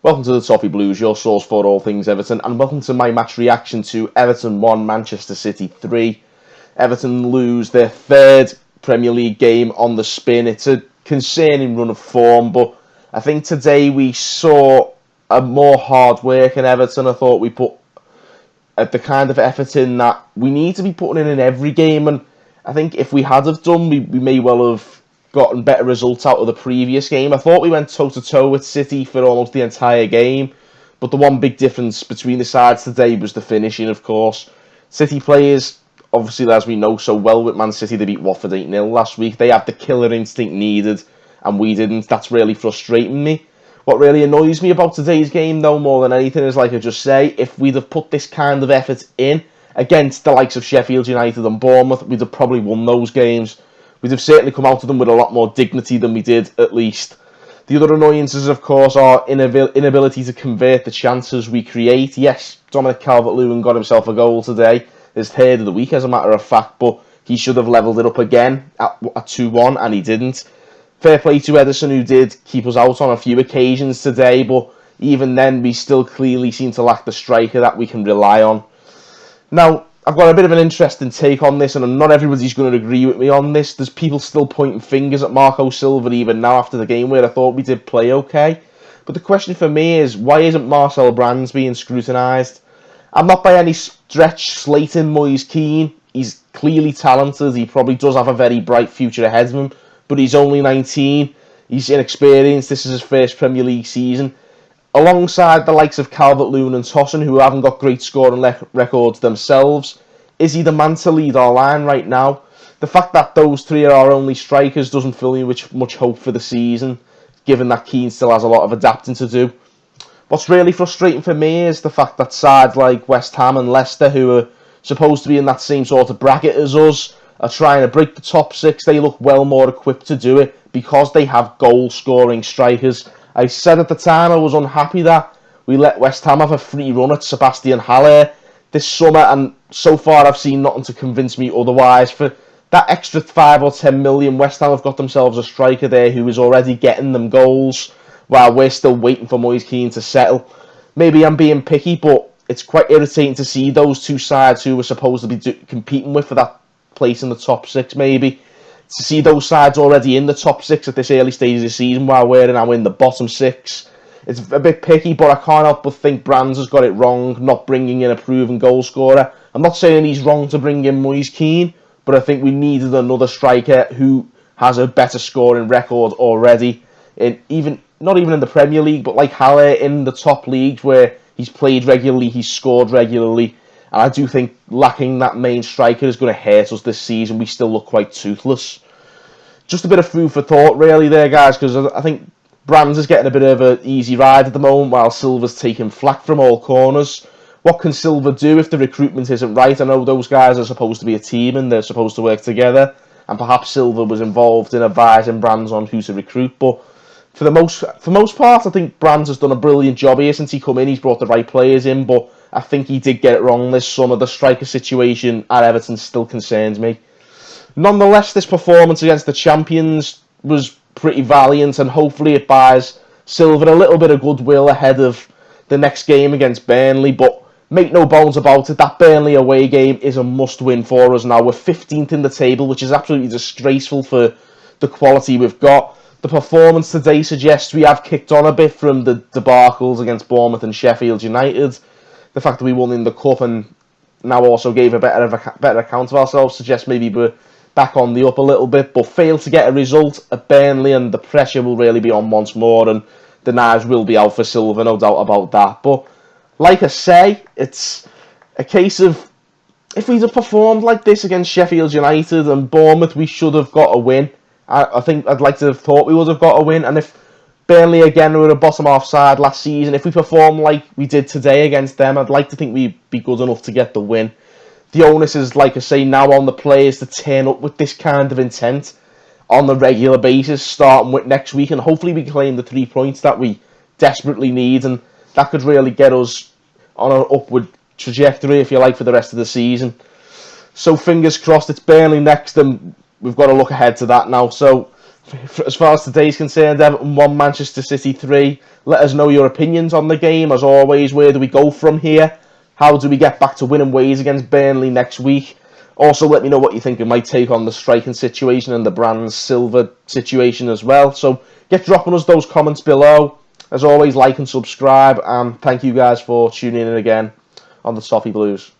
Welcome to the Toffee Blues, your source for all things Everton, and welcome to my match reaction to Everton 1, Manchester City 3. Everton lose their third Premier League game on the spin. It's a concerning run of form, but I think today we saw a more hard work in Everton. I thought we put the kind of effort in that we need to be putting in every game, and I think if we had have done, we may well have gotten better results out of the previous game. I thought we went toe-to-toe with City for almost the entire game, but the one big difference between the sides today was the finishing, of course. City players, obviously, as we know so well with Man City, they beat Watford 8-0 last week. They have the killer instinct needed, and we didn't. That's really frustrating me. What really annoys me about today's game, though, more than anything, is, like I just say, if we'd have put this kind of effort in against the likes of Sheffield United and Bournemouth, we'd have probably won those games. We'd have certainly come out of them with a lot more dignity than we did, at least. The other annoyances, of course, are inability to convert the chances we create. Yes, Dominic Calvert-Lewin got himself a goal today, his third of the week, as a matter of fact, but he should have levelled it up again at 2-1, and he didn't. Fair play to Ederson, who did keep us out on a few occasions today, but even then, we still clearly seem to lack the striker that we can rely on. Now, I've got a bit of an interesting take on this, and not everybody's going to agree with me on this. There's people still pointing fingers at Marco Silva even now after the game, where I thought we did play okay. But the question for me is, why isn't Marcel Brands being scrutinised? I'm not by any stretch slating Moise Kean. He's clearly talented. He probably does have a very bright future ahead of him, but he's only 19. He's inexperienced. This is his first Premier League season. Alongside the likes of Calvert-Lewin and Tosun, who haven't got great scoring records themselves, is he the man to lead our line right now? The fact that those three are our only strikers doesn't fill me with much hope for the season, given that Keane still has a lot of adapting to do. What's really frustrating for me is the fact that sides like West Ham and Leicester, who are supposed to be in that same sort of bracket as us, are trying to break the top six. They look well more equipped to do it because they have goal-scoring strikers. I said at the time I was unhappy that we let West Ham have a free run at Sebastian Haller this summer, and so far I've seen nothing to convince me otherwise. For that extra 5 or 10 million, West Ham have got themselves a striker there who is already getting them goals, while we're still waiting for Moise Kean to settle. Maybe I'm being picky, but it's quite irritating to see those two sides who were supposed to be competing with for that place in the top six, maybe. To see those sides already in the top six at this early stage of the season while we're now in the bottom six. It's a bit picky, but I can't help but think Brands has got it wrong, not bringing in a proven goal scorer. I'm not saying he's wrong to bring in Moise Kean, but I think we needed another striker who has a better scoring record already. Not even in the Premier League, but like Haller in the top leagues where he's played regularly, he's scored regularly. And I do think lacking that main striker is going to hurt us this season. We still look quite toothless. Just a bit of food for thought, really, there, guys, because I think Brands is getting a bit of an easy ride at the moment, while Silva's taking flack from all corners. What can Silva do if the recruitment isn't right? I know those guys are supposed to be a team and they're supposed to work together, and perhaps Silva was involved in advising Brands on who to recruit, but for the most part, I think Brands has done a brilliant job here since he come in. He's brought the right players in, but I think he did get it wrong this summer. The striker situation at Everton still concerns me. Nonetheless, this performance against the champions was pretty valiant, and hopefully it buys Silva a little bit of goodwill ahead of the next game against Burnley. But make no bones about it, that Burnley away game is a must-win for us now. We're 15th in the table, which is absolutely disgraceful for the quality we've got. The performance today suggests we have kicked on a bit from the debacles against Bournemouth and Sheffield United. The fact that we won in the Cup and now also gave a better account of ourselves suggests maybe we're back on the up a little bit, but failed to get a result at Burnley, and the pressure will really be on once more, and the knives will be out for Silva, no doubt about that. But like I say, it's a case of if we'd have performed like this against Sheffield United and Bournemouth, we should have got a win. I think I'd like to have thought we would have got a win, and if Burnley again were a bottom half side last season, if we perform like we did today against them, I'd like to think we'd be good enough to get the win. The onus is, like I say, now on the players to turn up with this kind of intent on the regular basis, starting with next week, and hopefully we claim the 3 points that we desperately need, and that could really get us on an upward trajectory, if you like, for the rest of the season. So fingers crossed. It's Burnley next, and we've got to look ahead to that now. So As far as today's concerned, Everton 1, Manchester City 3. Let us know your opinions on the game. As always, where do we go from here? How do we get back to winning ways against Burnley next week? Also, let me know what you think of my take on the striking situation and the Brand Silver situation as well. So get dropping us those comments below. As always, like and subscribe. And thank you guys for tuning in again on the Toffee Blues.